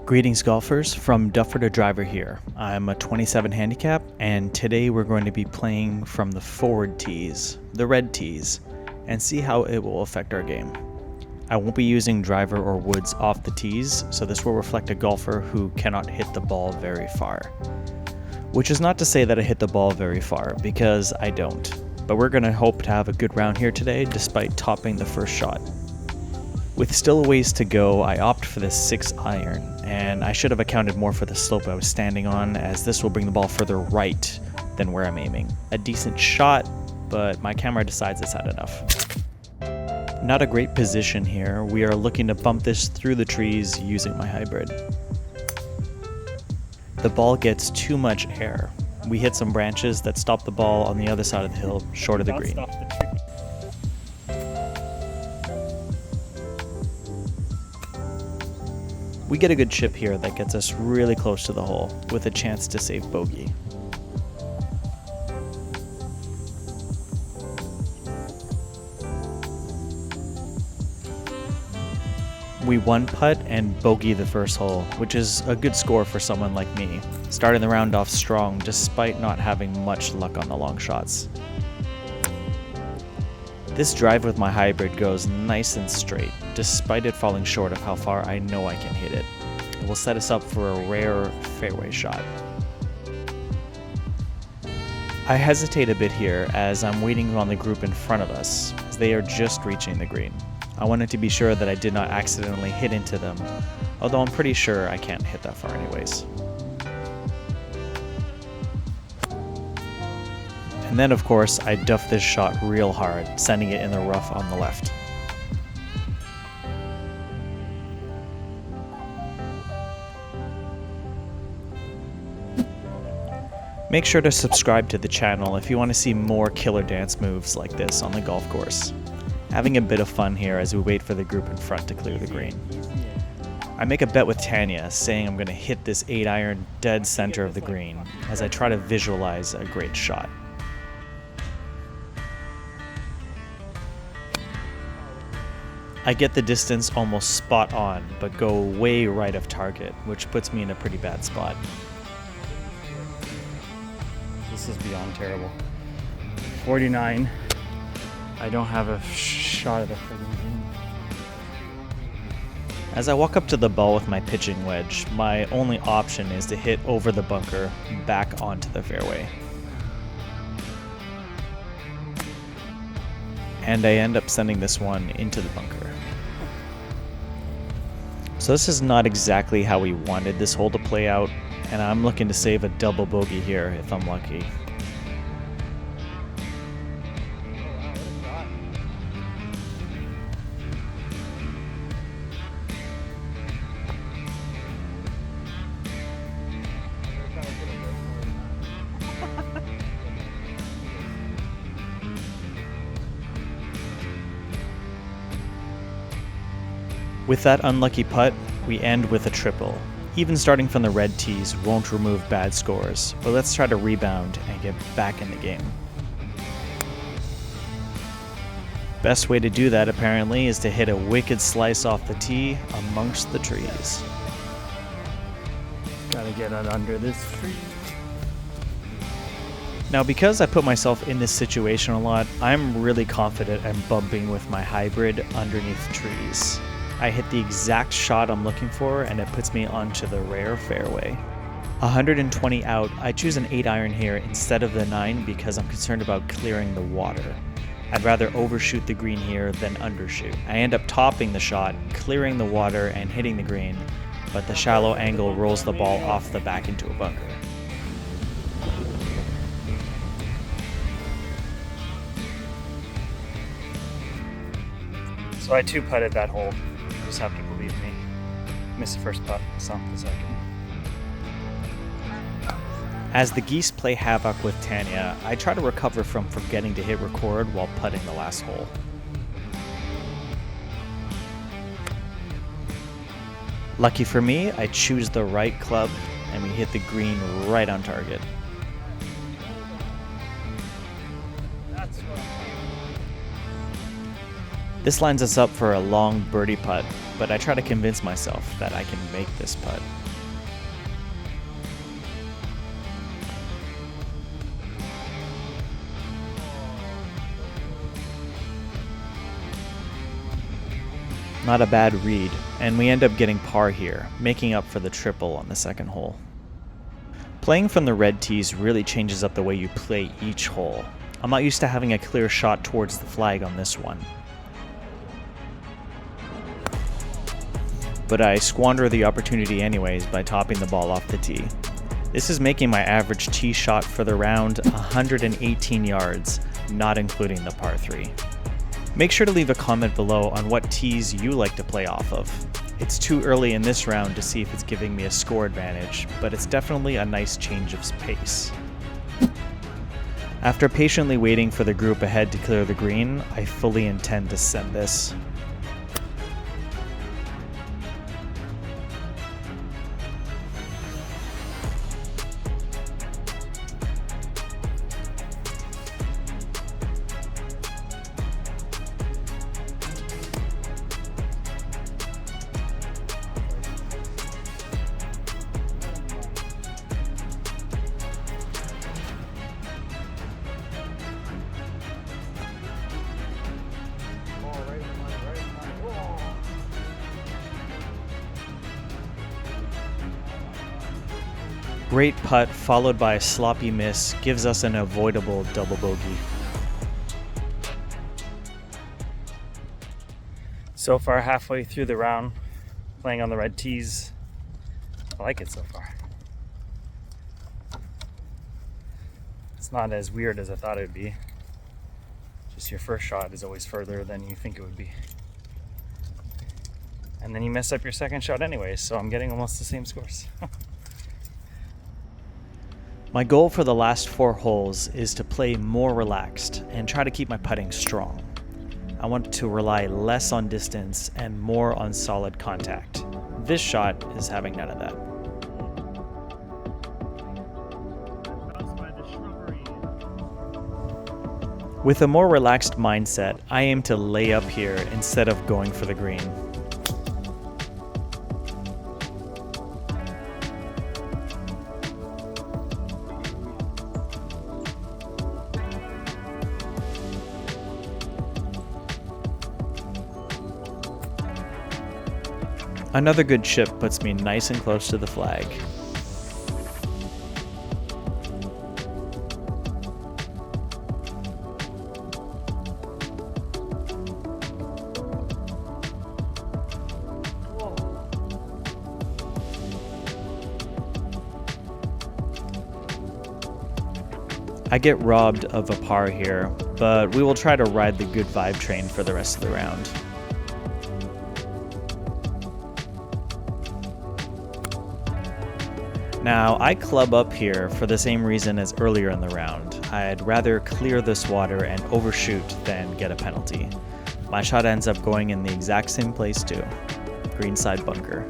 Greetings golfers, from Duffer to Driver here. I'm a 27 handicap, and today we're going to be playing from the forward tees, the red tees, and see how it will affect our game. I won't be using driver or woods off the tees, so this will reflect a golfer who cannot hit the ball very far. Which is not to say that I hit the ball very far, because I don't. But we're going to hope to have a good round here today, despite topping the first shot. With still a ways to go, I opt for the 6 iron, and I should have accounted more for the slope I was standing on, as this will bring the ball further right than where I'm aiming. A decent shot, but my camera decides it's had enough. Not a great position here. We are looking to bump this through the trees using my hybrid. The ball gets too much air. We hit some branches that stop the ball on the other side of the hill, short of the green. We get a good chip here that gets us really close to the hole, with a chance to save bogey. We one putt and bogey the first hole, which is a good score for someone like me, starting the round off strong despite not having much luck on the long shots. This drive with my hybrid goes nice and straight, despite it falling short of how far I know I can hit it. It will set us up for a rare fairway shot. I hesitate a bit here as I'm waiting on the group in front of us, as they are just reaching the green. I wanted to be sure that I did not accidentally hit into them, although I'm pretty sure I can't hit that far anyways. And then of course, I duff this shot real hard, sending it in the rough on the left. Make sure to subscribe to the channel if you want to see more killer dance moves like this on the golf course. Having a bit of fun here as we wait for the group in front to clear the green. I make a bet with Tanya, saying I'm going to hit this 8 iron dead center of the green, as I try to visualize a great shot. I get the distance almost spot on, but go way right of target, which puts me in a pretty bad spot. This is beyond terrible. 49. I don't have a shot of the friggin' green. As I walk up to the ball with my pitching wedge, my only option is to hit over the bunker, back onto the fairway. And I end up sending this one into the bunker. So this is not exactly how we wanted this hole to play out, and I'm looking to save a double bogey here if I'm lucky. With that unlucky putt, we end with a triple. Even starting from the red tees won't remove bad scores, but let's try to rebound and get back in the game. Best way to do that apparently is to hit a wicked slice off the tee amongst the trees. Gotta get it under this tree. Now because I put myself in this situation a lot, I'm really confident I'm bumping with my hybrid underneath trees. I hit the exact shot I'm looking for, and it puts me onto the rare fairway. 120 out, I choose an 8 iron here instead of the 9 because I'm concerned about clearing the water. I'd rather overshoot the green here than undershoot. I end up topping the shot, clearing the water and hitting the green, but the shallow angle rolls the ball off the back into a bunker. So I 2-putted that hole. You just have to believe me. Missed the first putt, slumped the second. As the geese play havoc with Tanya, I try to recover from forgetting to hit record while putting the last hole. Lucky for me, I choose the right club and we hit the green right on target. This lines us up for a long birdie putt, but I try to convince myself that I can make this putt. Not a bad read, and we end up getting par here, making up for the triple on the second hole. Playing from the red tees really changes up the way you play each hole. I'm not used to having a clear shot towards the flag on this one. But I squander the opportunity anyways by topping the ball off the tee. This is making my average tee shot for the round 118 yards, not including the par 3. Make sure to leave a comment below on what tees you like to play off of. It's too early in this round to see if it's giving me a score advantage, but it's definitely a nice change of pace. After patiently waiting for the group ahead to clear the green, I fully intend to send this. Great putt followed by a sloppy miss gives us an avoidable double bogey. So far, halfway through the round, playing on the red tees. I like it so far. It's not as weird as I thought it would be. Just your first shot is always further than you think it would be. And then you mess up your second shot anyway, so I'm getting almost the same scores. My goal for the last 4 holes is to play more relaxed and try to keep my putting strong. I want to rely less on distance and more on solid contact. This shot is having none of that. With a more relaxed mindset, I aim to lay up here instead of going for the green. Another good chip puts me nice and close to the flag. I get robbed of a par here, but we will try to ride the good vibe train for the rest of the round. Now, I club up here for the same reason as earlier in the round. I'd rather clear this water and overshoot than get a penalty. My shot ends up going in the exact same place too. Greenside bunker.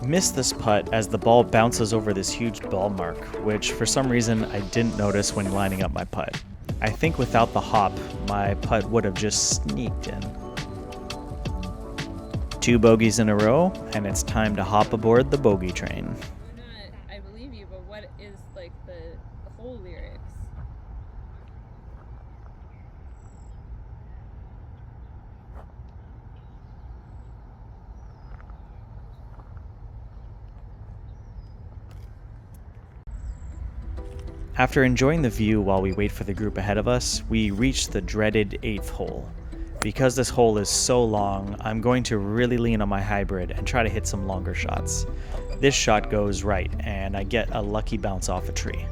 Missed this putt as the ball bounces over this huge ball mark, which for some reason I didn't notice when lining up my putt. I think without the hop, my putt would have just sneaked in. 2 bogeys in a row, and it's time to hop aboard the bogey train. I believe you, but what is like the whole lyrics? After enjoying the view while we wait for the group ahead of us, we reach the dreaded 8th hole. Because this hole is so long, I'm going to really lean on my hybrid and try to hit some longer shots. This shot goes right, and I get a lucky bounce off a tree.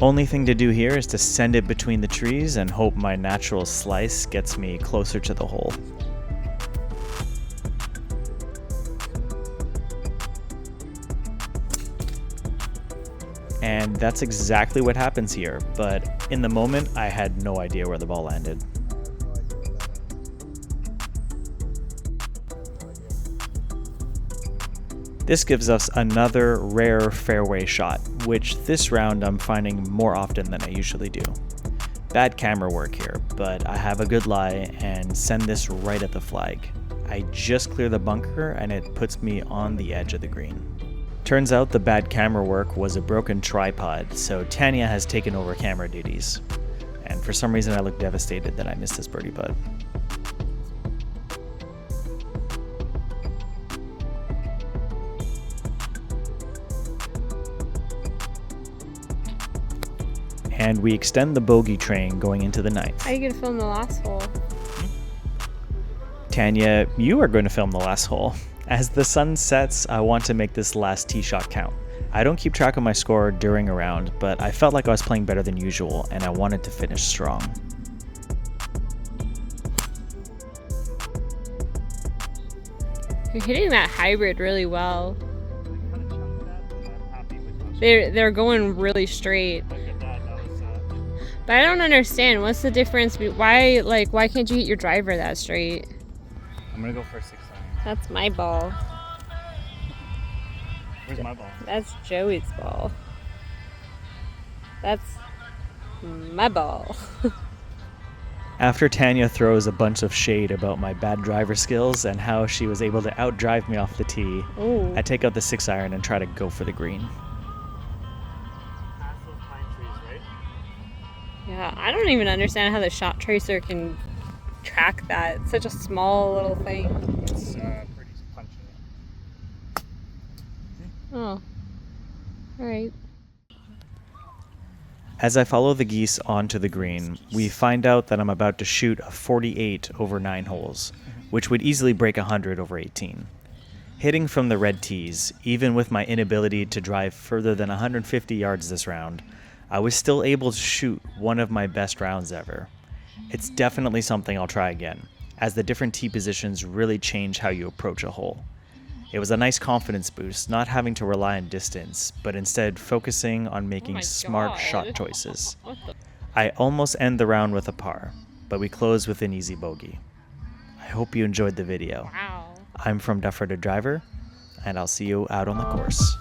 Only thing to do here is to send it between the trees and hope my natural slice gets me closer to the hole. And that's exactly what happens here, but in the moment, I had no idea where the ball landed. This gives us another rare fairway shot, which this round I'm finding more often than I usually do. Bad camera work here, but I have a good lie and send this right at the flag. I just clear the bunker and it puts me on the edge of the green. Turns out the bad camera work was a broken tripod, so Tanya has taken over camera duties. And for some reason I look devastated that I missed this birdie putt. And we extend the bogey train going into the ninth. How are you gonna film the last hole? Tanya, you are going to film the last hole. As the sun sets, I want to make this last tee shot count. I don't keep track of my score during a round, but I felt like I was playing better than usual and I wanted to finish strong. You're hitting that hybrid really well. They're going really straight. But I don't understand. What's the difference? Why can't you hit your driver that straight? I'm gonna go for a 6 iron. That's my ball. Where's my ball? That's Joey's ball. That's my ball. After Tanya throws a bunch of shade about my bad driver skills and how she was able to outdrive me off the tee, Ooh. I take out the 6 iron and try to go for the green. Yeah, I don't even understand how the shot tracer can track that. It's such a small little thing. It's pretty punchy. Oh. Alright. As I follow the geese onto the green, we find out that I'm about to shoot a 48 over 9 holes, which would easily break 100 over 18. Hitting from the red tees, even with my inability to drive further than 150 yards this round, I was still able to shoot one of my best rounds ever. It's definitely something I'll try again, as the different tee positions really change how you approach a hole. It was a nice confidence boost, not having to rely on distance, but instead focusing on making smart shot choices. I almost end the round with a par, but we close with an easy bogey. I hope you enjoyed the video. Wow. I'm from Duffer to Driver, and I'll see you out on the course.